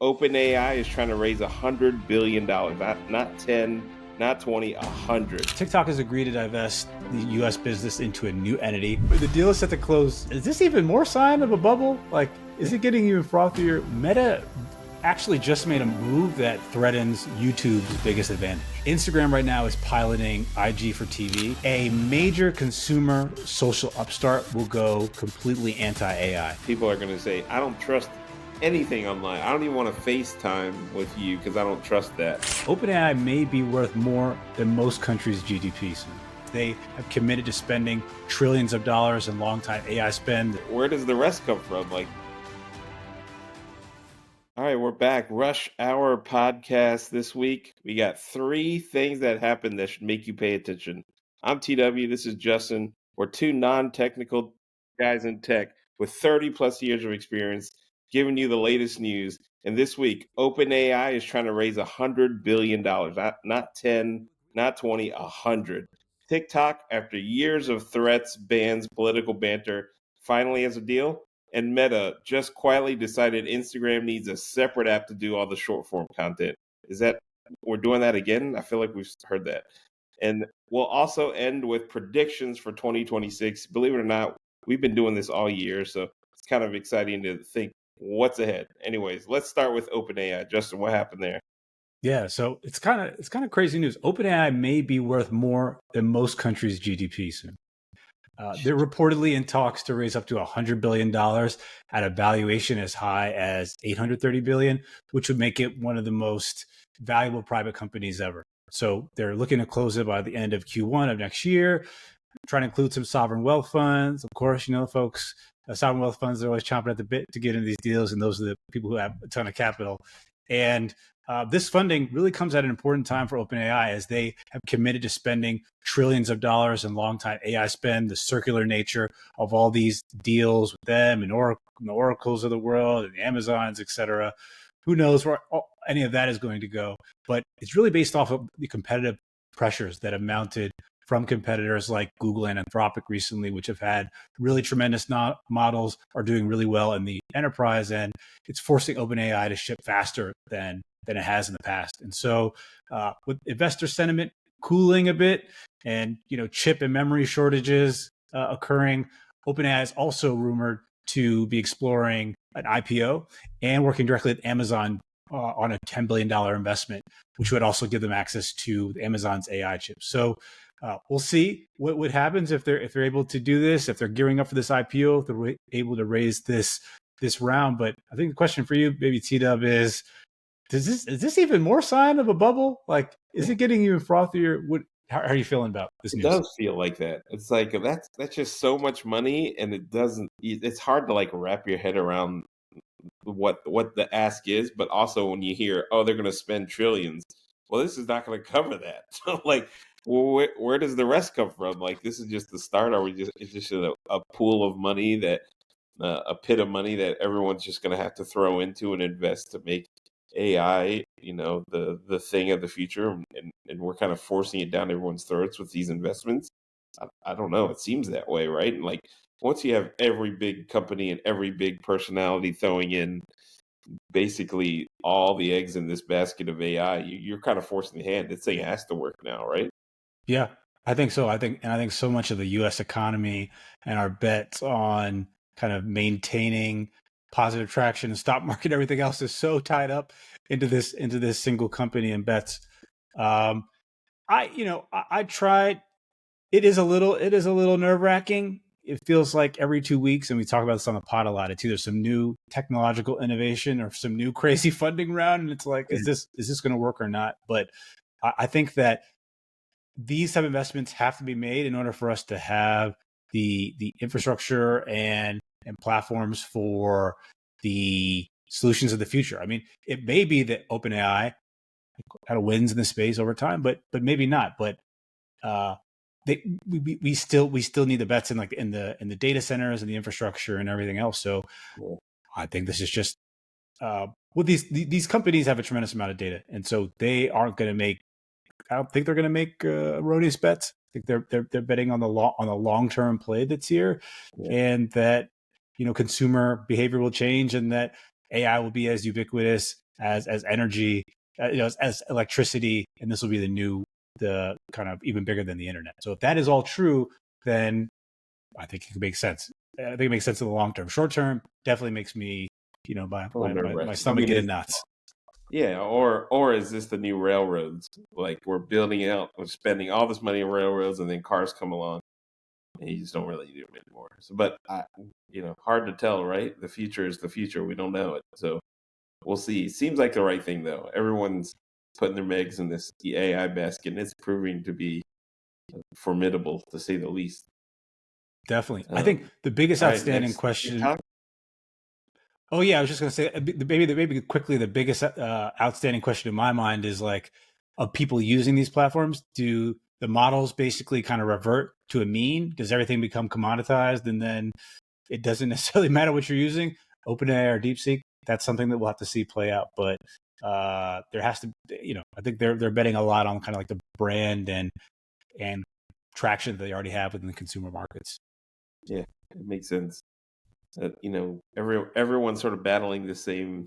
OpenAI is trying to raise $100 billion, not 10, not 20, 100. TikTok has agreed to divest the U.S. business into a new entity. The deal is set to close. Is this even more sign of a bubble? Like, is it getting even frothier? Meta actually just made a move that threatens YouTube's biggest advantage. Instagram right now is piloting IG for TV. A major consumer social upstart will go completely anti-AI. People are going to say, I don't trust anything online. I don't even want to FaceTime with you because I don't trust that. OpenAI may be worth more than most countries' GDP soon. They have committed to spending trillions of dollars in long-time AI spend. Where does the rest come from? All right, we're back. Rush Hour podcast this week. We got 3 things that happened that should make you pay attention. I'm TW. This is Justin. We're 2 non-technical guys in tech with 30 plus years of experience giving you the latest news. And this week, OpenAI is trying to raise $100 billion, not 10, not 20, 100. TikTok, after years of threats, bans, political banter, finally has a deal. And Meta just quietly decided Instagram needs a separate app to do all the short form content. Is that we're doing that again? I feel like we've heard that. And we'll also end with predictions for 2026. Believe it or not, we've been doing this all year, so it's kind of exciting to think what's ahead. Anyways, let's start with OpenAI. Justin, what happened there? Yeah, so it's kind of crazy news. OpenAI may be worth more than most countries' GDP soon. They're reportedly in talks to raise up to $100 billion at a valuation as high as $830 billion, which would make it one of the most valuable private companies ever. So they're looking to close it by the end of Q1 of next year, trying to include some sovereign wealth funds. Of course, folks, sovereign wealth funds are always chomping at the bit to get into these deals, and those are the people who have a ton of capital. And this funding really comes at an important time for OpenAI as they have committed to spending trillions of dollars in long-time AI spend, the circular nature of all these deals with them and the Oracles of the world and the Amazons, et cetera. Who knows where any of that is going to go? But it's really based off of the competitive pressures that have mounted from competitors like Google and Anthropic recently, which have had really tremendous models, are doing really well in the enterprise, and it's forcing OpenAI to ship faster than it has in the past. And so with investor sentiment cooling a bit and chip and memory shortages occurring, OpenAI is also rumored to be exploring an IPO and working directly with Amazon on a $10 billion investment, which would also give them access to Amazon's AI chips. So we'll see what happens if they're able to do this, if they're gearing up for this IPO, if they're able to raise this round. But I think the question for you, maybe T-Dub, is is this even more sign of a bubble? Like, is it getting even frothier? How are you feeling about this It news? does feel like that. It's like that's just so much money, and it's hard to wrap your head around what the ask is, but also when you hear, oh, they're going to spend trillions, well, this is not going to cover that. So where does the rest come from? Like, this is just the start. It's just a pool of money that a pit of money that everyone's just going to have to throw into and invest to make AI, the thing of the future, and we're kind of forcing it down everyone's throats with these investments. I don't know. It seems that way, right? And once you have every big company and every big personality throwing in basically all the eggs in this basket of AI, you're kind of forcing the hand. This thing has to work now, right? Yeah, I think so. I think so much of the U.S. economy and our bets on kind of maintaining positive traction and stock market, everything else is so tied up into this single company and bets. I tried. It is a little nerve wracking. It feels like every 2 weeks, and we talk about this on the pod a lot. It's either some new technological innovation or some new crazy funding round, and it's like, is this going to work or not? But I think that these type of investments have to be made in order for us to have the infrastructure and platforms for the solutions of the future. I mean, it may be that OpenAI kind of wins in the space over time, but maybe not. But we still need the bets in the data centers and the infrastructure and everything else. So I think this is just these companies have a tremendous amount of data, and so they aren't going to make. I don't think they're going to make erroneous bets. I think they're betting on the long-term play that's here, and that consumer behavior will change, and that AI will be as ubiquitous as energy, as electricity, and this will be the kind of even bigger than the internet. So if that is all true, then I think it could make sense. I think it makes sense in the long term. Short term, definitely makes me, my I stomach mean, getting nuts. yeah, or is this the new railroads? Like we're building out, we're spending all this money on railroads, and then cars come along, and you just don't really do them anymore. So, but hard to tell, right? The future is the future. We don't know it, so we'll see. Seems like the right thing though. Everyone's putting their eggs in this AI basket, and it's proving to be formidable to say the least. Definitely. I think the biggest All right, outstanding next question. TikTok. Oh yeah, I was just going to say maybe quickly the biggest outstanding question in my mind is like, of people using these platforms, do the models basically kind of revert to a mean? Does everything become commoditized and then it doesn't necessarily matter what you're using? OpenAI or DeepSeek, that's something that we'll have to see play out. But there has to, I think they're betting a lot on kind of like the brand and traction that they already have within the consumer markets. Yeah, it makes sense. Everyone's sort of battling the same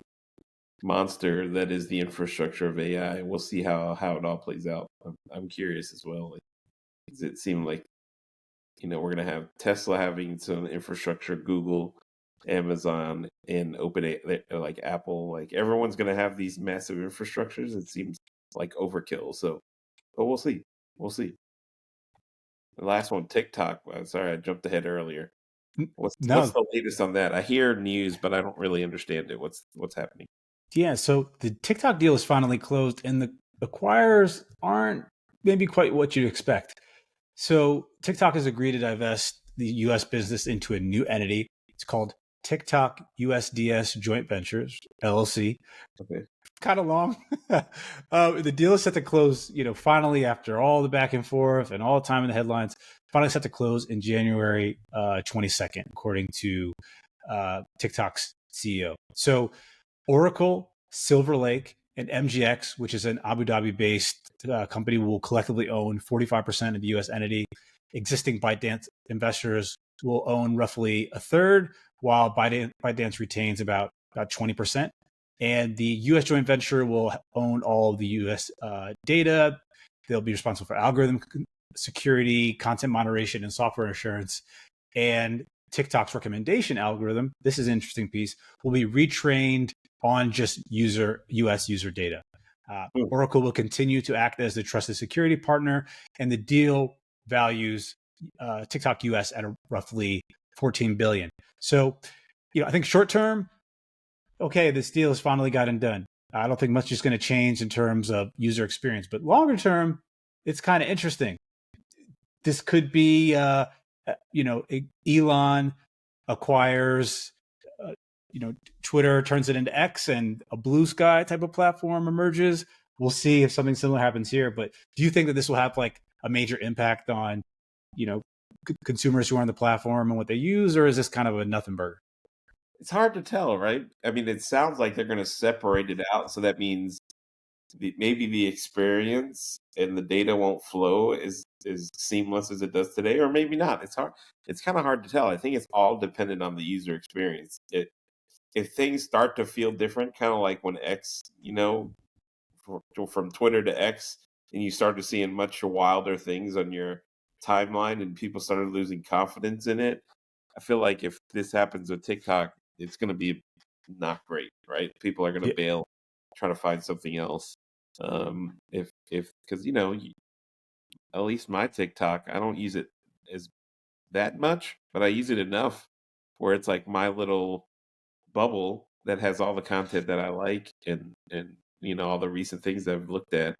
monster that is the infrastructure of AI. We'll see how it all plays out. I'm curious as well. Like, does it seem like we're gonna have Tesla having some infrastructure, Google, Amazon, and OpenAI, like Apple, like everyone's gonna have these massive infrastructures? It seems like overkill. So, but we'll see. We'll see. The last one, TikTok. Sorry, I jumped ahead earlier. What's No, the latest on that? I hear news, but I don't really understand it. What's happening? yeah. So the TikTok deal is finally closed, and the acquirers aren't maybe quite what you'd expect. So TikTok has agreed to divest the U.S. business into a new entity. It's called TikTok USDS Joint Ventures LLC. Okay. Kind of long. The deal is set to close, finally after all the back and forth and all the time in the headlines. Finally set to close in January 22nd, according to TikTok's CEO. So Oracle, Silver Lake, and MGX, which is an Abu Dhabi-based company, will collectively own 45% of the U.S. entity. Existing ByteDance investors will own roughly a third, while ByteDance retains about 20%. And the U.S. joint venture will own all of the U.S. Data. They'll be responsible for algorithm security, content moderation, and software assurance. And TikTok's recommendation algorithm, this is an interesting piece, will be retrained on just U.S. user data. Oracle will continue to act as the trusted security partner, and the deal values TikTok US at roughly $14 billion. So, I think short term, okay, this deal has finally gotten done. I don't think much is going to change in terms of user experience, but longer term, it's kind of interesting. This could be, Elon acquires, Twitter turns it into X, and a blue sky type of platform emerges. We'll see if something similar happens here. But do you think that this will have like a major impact on, consumers who are on the platform and what they use, or is this kind of a nothing burger? It's hard to tell, right? I mean, it sounds like they're going to separate it out, so that means maybe the experience and the data won't flow as seamless as it does today, or maybe not. It's hard. It's kind of hard to tell. I think it's all dependent on the user experience. If things start to feel different, kind of like when X, from Twitter to X, and you started seeing much wilder things on your timeline, and people started losing confidence in it. I feel like if this happens with TikTok, it's going to be not great, right? People are going to Yeah, bail, try to find something else. If because at least my TikTok, I don't use it as that much, but I use it enough where it's like my little bubble that has all the content that I like and all the recent things that I've looked at.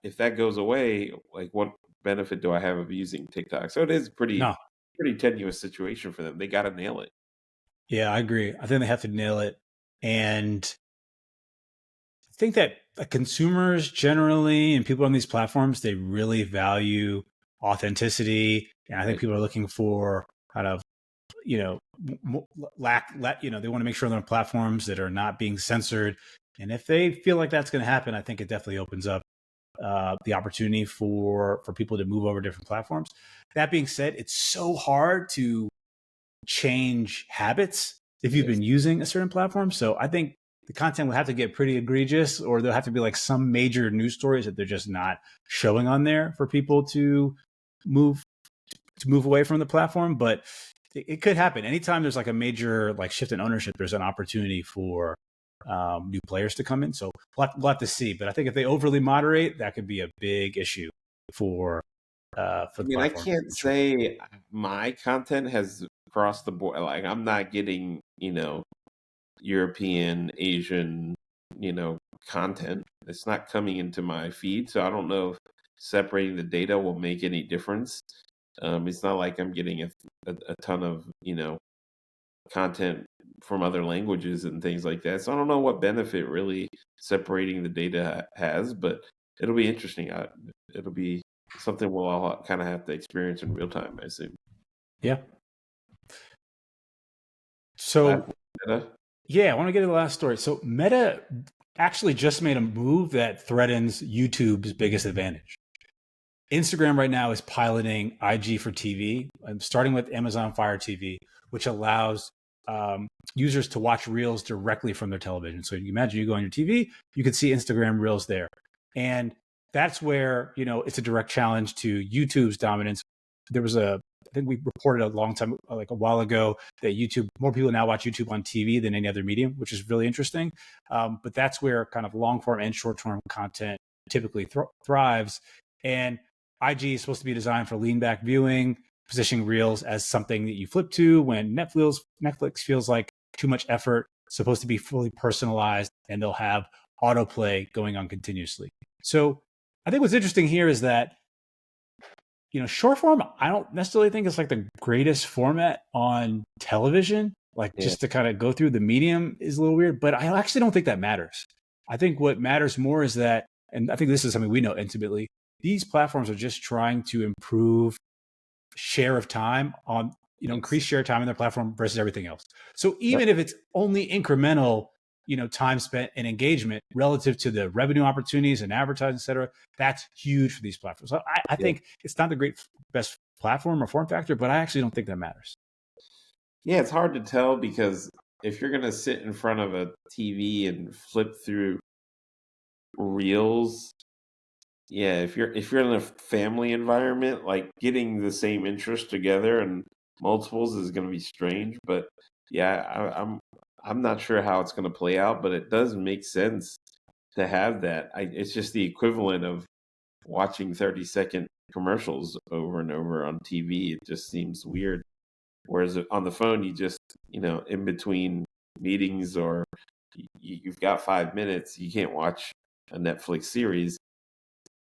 If that goes away, like what benefit do I have of using TikTok? So it is no, pretty tenuous situation for them. They got to nail it. yeah, I agree. I think they have to nail it, and I think that consumers generally and people on these platforms, they really value authenticity, and I think Right. people are looking for kind of, you know they want to make sure they're on platforms that are not being censored, and if they feel like that's going to happen, I think it definitely opens up the opportunity for people to move over to different platforms. That being said, it's so hard to change habits if you've Yes. been using a certain platform. So I think the content will have to get pretty egregious, or there'll have to be like some major news stories that they're just not showing on there for people to move away from the platform. But it could happen anytime there's like a major like shift in ownership. There's an opportunity for new players to come in. So we'll have to see. But I think if they overly moderate, that could be a big issue for the platform. I can't say my content has crossed the board. Like, I'm not getting, European, Asian, content. It's not coming into my feed. So I don't know if separating the data will make any difference. It's not like I'm getting a ton of, content from other languages and things like that. So I don't know what benefit really separating the data has, but it'll be interesting. It'll be something we'll all kind of have to experience in real time, I assume. Yeah. So, yeah, I want to get to the last story. So Meta actually just made a move that threatens YouTube's biggest advantage. Instagram right now is piloting IG for TV, starting with Amazon Fire TV, which allows users to watch Reels directly from their television. So you imagine you go on your TV, you can see Instagram Reels there. And that's where, it's a direct challenge to YouTube's dominance. There was I think we reported a long time, like a while ago, that more people now watch YouTube on TV than any other medium, which is really interesting. But that's where kind of long form and short form content typically thrives. And IG is supposed to be designed for lean back viewing, positioning Reels as something that you flip to when Netflix feels like too much effort. It's supposed to be fully personalized, and they'll have autoplay going on continuously. So I think what's interesting here is that, short form, I don't necessarily think it's like the greatest format on television. Just to kind of go through the medium is a little weird, but I actually don't think that matters. I think what matters more is that, and I think this is something we know intimately, these platforms are just trying to improve share of time on, increase share of time in their platform versus everything else. So even if it's only incremental, time spent and engagement relative to the revenue opportunities and advertising, et cetera, that's huge for these platforms. So I think it's not the best platform or form factor, but I actually don't think that matters. Yeah, it's hard to tell because if you're going to sit in front of a TV and flip through Reels, if you're in a family environment, like getting the same interest together and multiples is going to be strange. But I'm not sure how it's going to play out, but it does make sense to have that. It's just the equivalent of watching 30-second commercials over and over on TV. It just seems weird. Whereas on the phone, you just, in between meetings or you've got 5 minutes, you can't watch a Netflix series.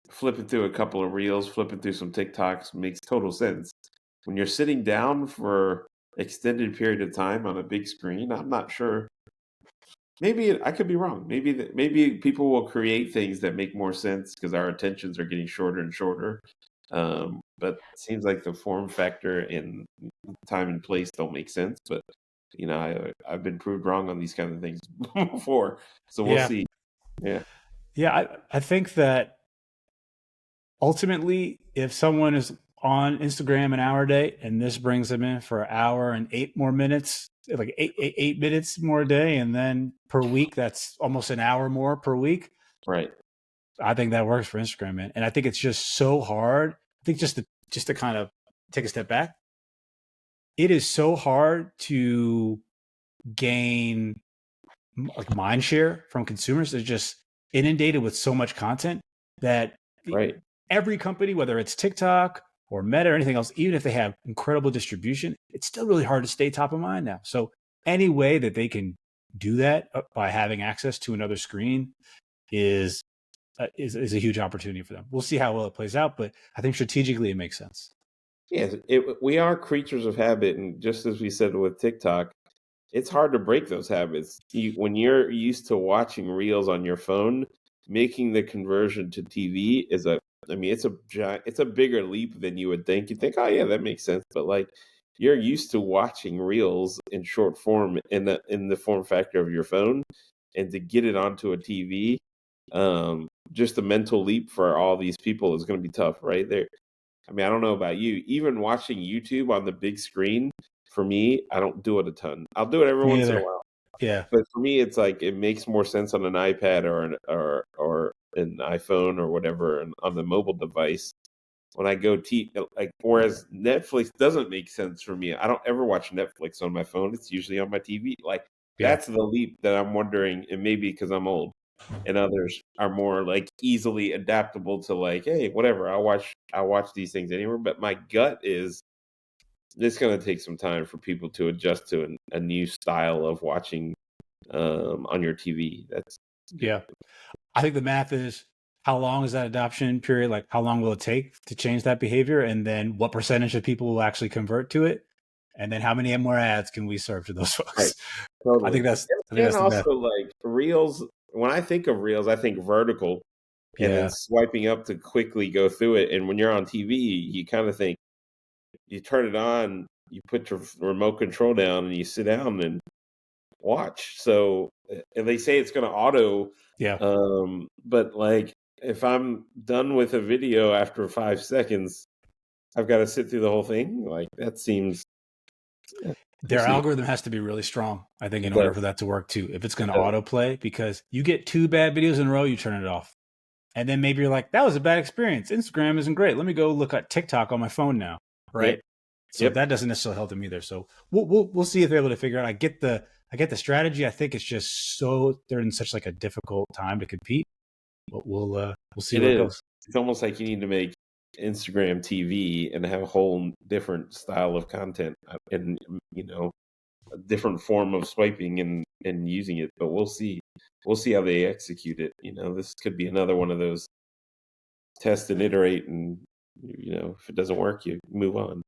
Flipping through a couple of Reels, flipping through some TikToks makes total sense. When you're sitting down for extended period of time on a big screen, I'm not sure. Maybe I could be wrong. Maybe people will create things that make more sense because our attentions are getting shorter and shorter. But it seems like the form factor and time and place don't make sense. But I've been proved wrong on these kind of things before, so we'll see. I think that ultimately, if someone is on Instagram an hour a day and this brings them in for an hour and 8 more minutes, like eight minutes more a day, and then per week, that's almost an hour more per week. Right. I think that works for Instagram, man. And I think it's just so hard. I think just to kind of take a step back, it is so hard to gain like mind share from consumers. They're just inundated with so much content that every company, whether it's TikTok or Meta or anything else, even if they have incredible distribution, it's still really hard to stay top of mind now. So any way that they can do that by having access to another screen is a huge opportunity for them. We'll see how well it plays out, but I think strategically it makes sense. Yes, we are creatures of habit, and just as we said with TikTok, it's hard to break those habits. When you're used to watching Reels on your phone, making the conversion to TV it's a bigger leap than you would think. You think, oh yeah, that makes sense, but like you're used to watching Reels in short form in the form factor of your phone, and to get it onto a TV, just a mental leap for all these people is going to be tough, right? I don't know about you. Even watching YouTube on the big screen, for me, I don't do it a ton. I'll do it every once in a while. Yeah. But for me, it's like it makes more sense on an iPad or an iPhone or whatever and on the mobile device when I go like. Whereas Netflix doesn't make sense for me. I don't ever watch Netflix on my phone. It's usually on my TV. Like Yeah. that's the leap that I'm wondering, and maybe because I'm old, and others are more like easily adaptable to like, hey, whatever. I'll watch these things anywhere. But my gut is it's going to take some time for people to adjust to a new style of watching on your TV. That's Yeah. I think the math is how long is that adoption period? Like how long will it take to change that behavior? And then what percentage of people will actually convert to it? And then how many more ads can we serve to those right. folks? I Totally. think that's And the math. also like reels. When I think of reels, I think vertical and then Yeah. swiping up to quickly go through it. And when you're on TV, you kind of think you turn it on, you put your remote control down, and you sit down and watch. So, and they say it's going to auto, Yeah. but like if I'm done with a video after 5 seconds, I've got to sit through the whole thing. Like that seems. We'll Their see. algorithm has to be really strong, I think, in It order does. for that to work too. If it's going to It does. autoplay, because you get 2 bad videos in a row, you turn it off. And then maybe you're like, that was a bad experience. Instagram isn't great. Let me go look at TikTok on my phone now. Yep. Right. So Yep. that doesn't necessarily help them either. So we'll see if they're able to figure out. I get the strategy. I think it's just so they're in such like a difficult time to compete. But we'll see It where it is. goes. It's almost like you need to make Instagram TV and have a whole different style of content and a different form of swiping and using it. But we'll see. We'll see how they execute it. This could be another one of those test and iterate, and if it doesn't work, you move on.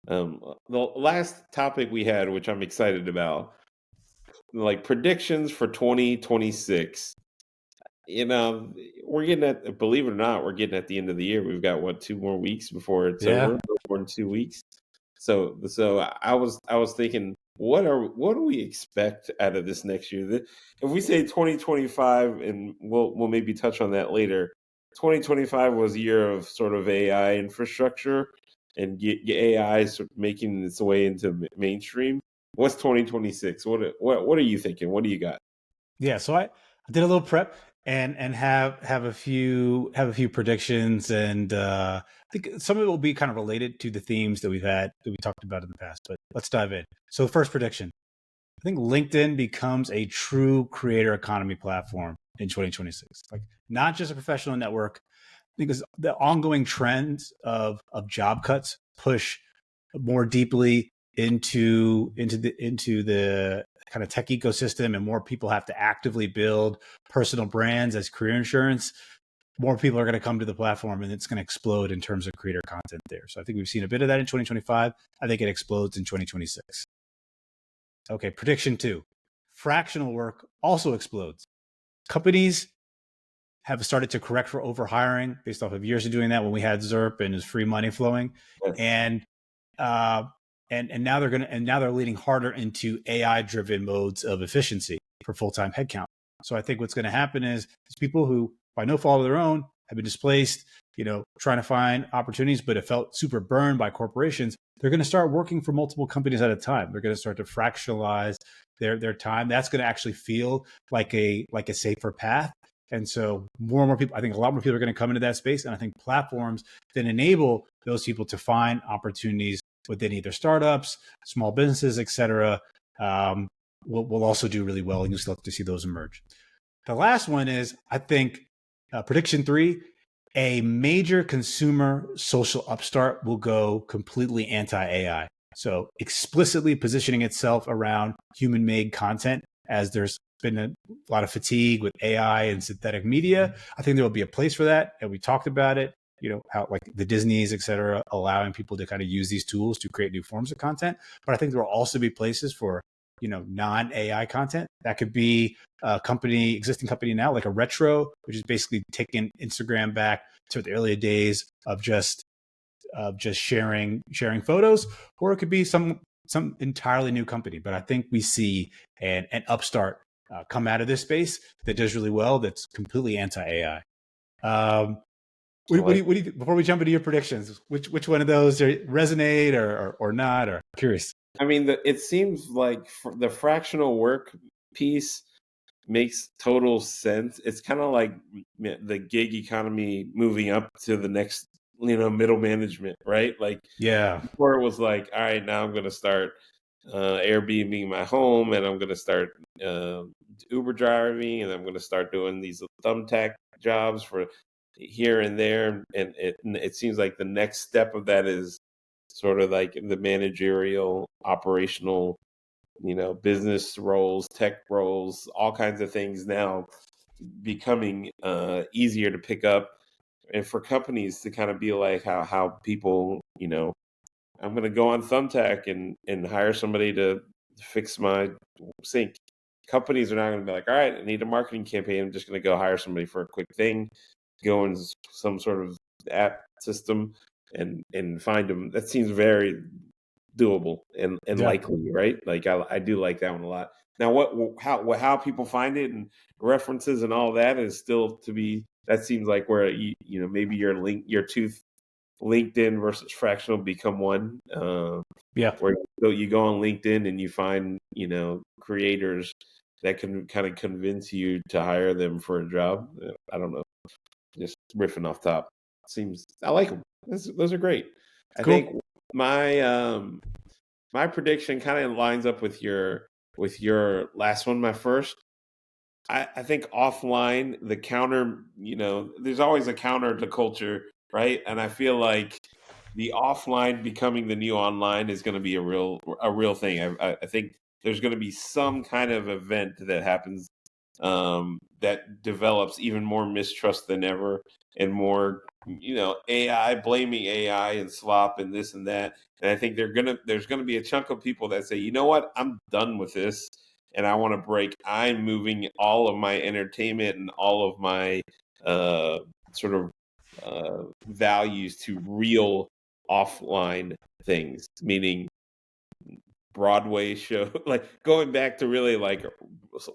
The last topic we had, which I'm excited about, like predictions for 2026. We're getting at, believe it or not, we're getting at the end of the year. We've got 2 more weeks before it's over, Yeah. more than 2 weeks. So I was thinking, what do we expect out of this next year? If we say 2025, and we'll maybe touch on that later. 2025 was a year of sort of AI infrastructure and AI sort of making its way into mainstream. What's 2026? What are you thinking? What do you got? Yeah. So I did a little prep and have a few predictions, and I think some of it will be kind of related to the themes that we talked about in the past. But let's dive in. So the first prediction: I think LinkedIn becomes a true creator economy platform in 2026. Like not just a professional network, because the ongoing trends of job cuts push more deeply into the kind of tech ecosystem, and more people have to actively build personal brands as career insurance. More people are going to come to the platform, and it's going to explode in terms of creator content there. So I think we've seen a bit of that in 2025. I think it explodes in 2026. Okay, prediction 2. Fractional work also explodes. Companies have started to correct for overhiring based off of years of doing that when we had ZERP and there's free money flowing. Yes. And uh, and now they're leading harder into AI driven modes of efficiency for full time headcount. So I think what's going to happen is people who, by no fault of their own, have been displaced, trying to find opportunities, but have felt super burned by corporations. They're going to start working for multiple companies at a time. They're going to start to fractionalize their time. That's going to actually feel like a safer path. And so more and more people, I think a lot more people are going to come into that space. And I think platforms that enable those people to find opportunities within either startups, small businesses, et cetera, will also do really well. And you'll still have to see those emerge. The last one is, I think, prediction 3, a major consumer social upstart will go completely anti-AI. So explicitly positioning itself around human-made content, as there's been a lot of fatigue with AI and synthetic media. I think there will be a place for that. And we talked about it, how like the Disneys, et cetera, allowing people to kind of use these tools to create new forms of content. But I think there will also be places for, non-AI content. That could be existing company now, like a retro, which is basically taking Instagram back to the earlier days of just sharing photos, or it could be some entirely new company. But I think we see an upstart come out of this space that does really well. That's completely anti-AI. What do you before we jump into your predictions? Which one of those resonate or not? Or curious? I mean, it seems like the fractional work piece makes total sense. It's kind of like the gig economy moving up to the next, middle management, right? Like Yeah. before it was like, all right, now I'm going to start Airbnb my home, and I'm going to start uh, Uber driving, and I'm going to start doing these thumbtack jobs for here and there. And it seems like the next step of that is sort of like the managerial, operational, business roles, tech roles, all kinds of things now becoming easier to pick up, and for companies to kind of be like how people, I'm going to go on Thumbtack and hire somebody to fix my sink. Companies are not going to be like, all right, I need a marketing campaign. I'm just going to go hire somebody for a quick thing, go in some sort of app system and find them. That seems very doable and Yeah. likely, right? Like I do like that one a lot. Now, how people find it and references and all that is still to be. That seems like where maybe your two LinkedIn versus fractional become one. Yeah. Where you go on LinkedIn and you find creators that can kind of convince you to hire them for a job. I don't know, just riffing off top. Seems I like them. Those are great. It's I think cool. my prediction kind of lines up with your last one. My first, I think offline, the counter, there's always a counter to culture, right? And I feel like the offline becoming the new online is going to be a real thing. I think there's going to be some kind of event that happens that develops even more mistrust than ever, and more, AI, blaming AI and slop and this and that. And I think there's gonna be a chunk of people that say, you know what, I'm done with this, and I want to break. I'm moving all of my entertainment and all of my uh, sort of values to real offline things, meaning Broadway show, like going back to really like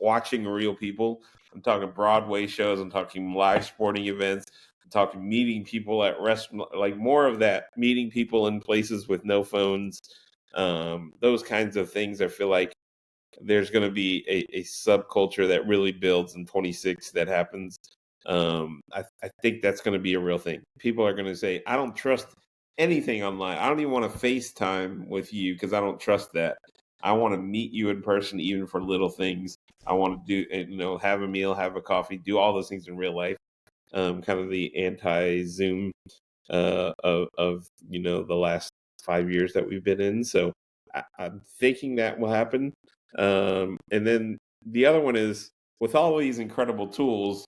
watching real people. I'm talking Broadway shows. I'm talking live sporting events. I'm talking meeting people at restaurant, like more of that, meeting people in places with no phones. Those kinds of things. I feel like there's going to be a subculture that really builds in 26 that happens. I think that's going to be a real thing. People are going to say, I don't trust anything online. I don't even want to FaceTime with you because I don't trust that. I want to meet you in person, even for little things. I want to do, have a meal, have a coffee, do all those things in real life. Kind of the anti-Zoom of the last 5 years that we've been in. So I'm thinking that will happen. And then the other one is, with all these incredible tools,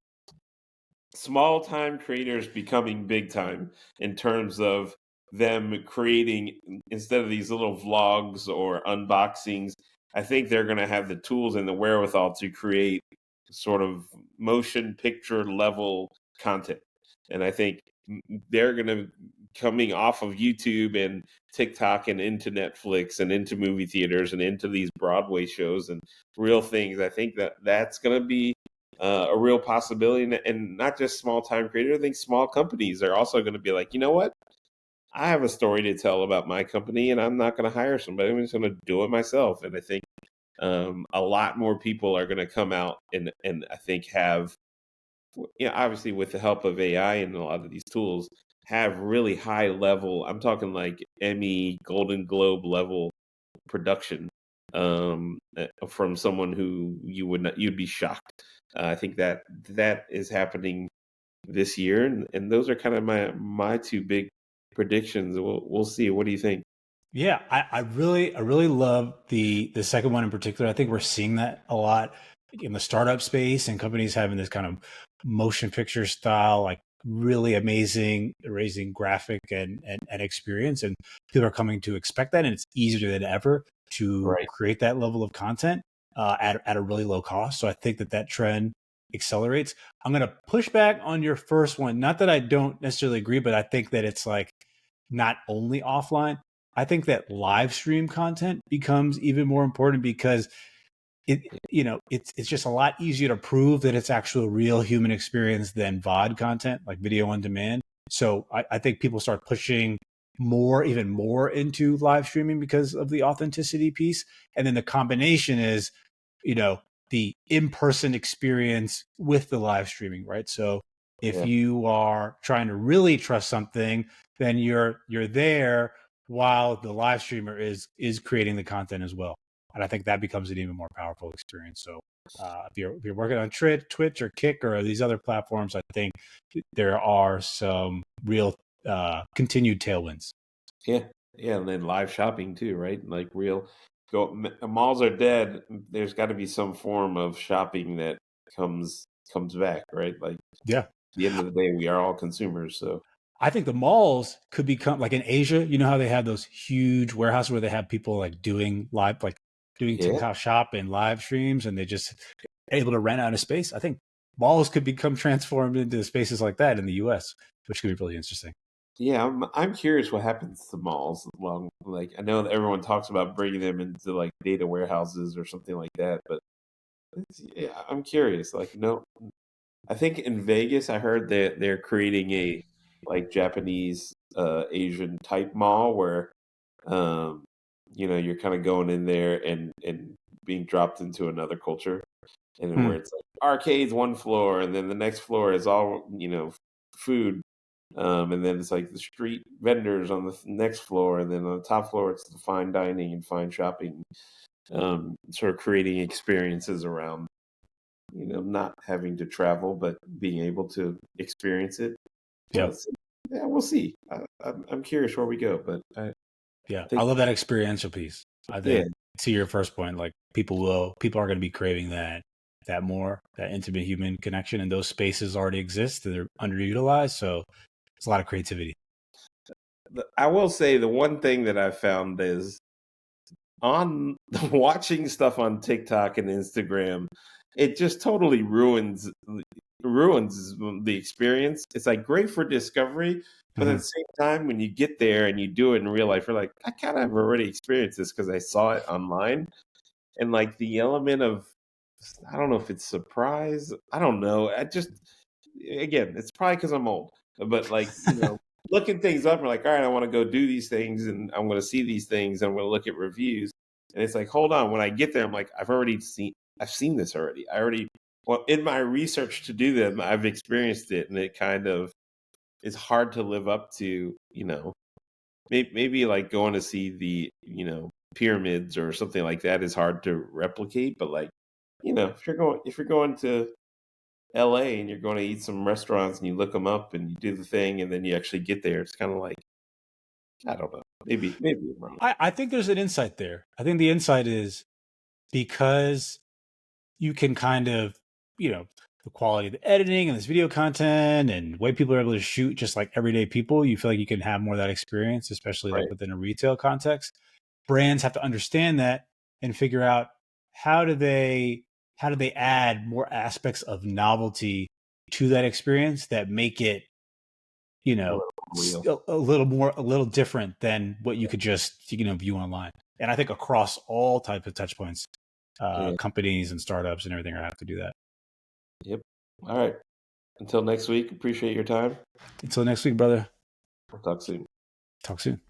small time creators becoming big time in terms of them creating, instead of these little vlogs or unboxings. I think they're going to have the tools and the wherewithal to create sort of motion picture level content. And I think they're going to, coming off of YouTube and TikTok and into Netflix and into movie theaters and into these Broadway shows and real things. I think that's going to be a real possibility, and not just small time creators. I think small companies are also going to be like, you know what? I have a story to tell about my company, and I'm not going to hire somebody. I'm just going to do it myself. And I think a lot more people are going to come out and I think have, obviously with the help of AI and a lot of these tools, have really high level. I'm talking like Emmy, Golden Globe level production from someone who you'd be shocked. I think that is happening this year, and those are kind of my two big predictions. We'll see. What do you think? Yeah, I really love the second one in particular. I think we're seeing that a lot in the startup space and companies having this kind of motion picture style, like really amazing, raising graphic and experience. And people are coming to expect that. And it's easier than ever to Right. create that level of content at a really low cost. So I think that trend accelerates. I'm going to push back on your first one. Not that I don't necessarily agree, but I think that it's like not only offline. I think that live stream content becomes even more important because it's just a lot easier to prove that it's actual real human experience than VOD content, like video on demand. So I think people start pushing even more into live streaming because of the authenticity piece. And then the combination is, the in-person experience with the live streaming, right? So if Yeah. you are trying to really trust something, then you're there while the live streamer is creating the content as well. And I think that becomes an even more powerful experience. So if you're working on Twitch or Kick or these other platforms, I think there are some real continued tailwinds. Yeah. Yeah. And then live shopping too, right? Like malls are dead. There's got to be some form of shopping that comes back, right? Like at Yeah. the end of the day, we are all consumers. So I think the malls could become like in Asia. You know how they have those huge warehouses where they have people like doing live, like doing yeah. TikTok shop and live streams, and they just able to rent out a space. I think malls could become transformed into spaces like that in the U.S., which could be really interesting. Yeah, I'm curious what happens to malls. Well, like I know that everyone talks about bringing them into like data warehouses or something like that, but yeah, I'm curious. Like, no, I think in Vegas, I heard that they're creating a like Japanese Asian type mall where um you're kind of going in there and being dropped into another culture, and then where Hmm. it's like arcades one floor, and then the next floor is all food, and then it's like the street vendors on the next floor, and then on the top floor it's the fine dining and fine shopping, sort of creating experiences around not having to travel but being able to experience it. Yep. So, yeah, we'll see. I'm curious where we go, but I Yeah, I think love that experiential piece. I yeah, think to your first point, like people are going to be craving that intimate human connection, and those spaces already exist and they're underutilized. So it's a lot of creativity. I will say the one thing that I found is on watching stuff on TikTok and Instagram, it just totally ruins the experience. It's like great for discovery, but at Mm-hmm. the same time, when you get there and you do it in real life, you're like, I kind of have already experienced this because I saw it online, and like the element of I don't know if it's surprise. I don't know. I just again, it's probably because I'm old, but like looking things up and like, all right, I want to go do these things, and I'm going to see these things, and I'm going to look at reviews, and it's like, hold on. When I get there, I'm like, I've seen this already. Well, in my research to do them, I've experienced it, and it kind of is hard to live up to. Maybe like going to see the pyramids or something like that is hard to replicate, but like if you're going to LA and you're going to eat some restaurants and you look them up and you do the thing and then you actually get there, it's kind of like I don't know. Maybe I'm wrong. I think there's an insight there. I think the insight is because you can kind of, the quality of the editing and this video content and the way people are able to shoot just like everyday people, you feel like you can have more of that experience, especially like Right. within a retail context. Brands have to understand that and figure out how do they add more aspects of novelty to that experience that make it, you A know, little real. a little different than what you could just, view online. And I think across all types of touch points, Yeah. companies and startups and everything are going to have to do that. Yep. All right. Until next week, appreciate your time. Until next week, brother. We'll talk soon. Talk soon.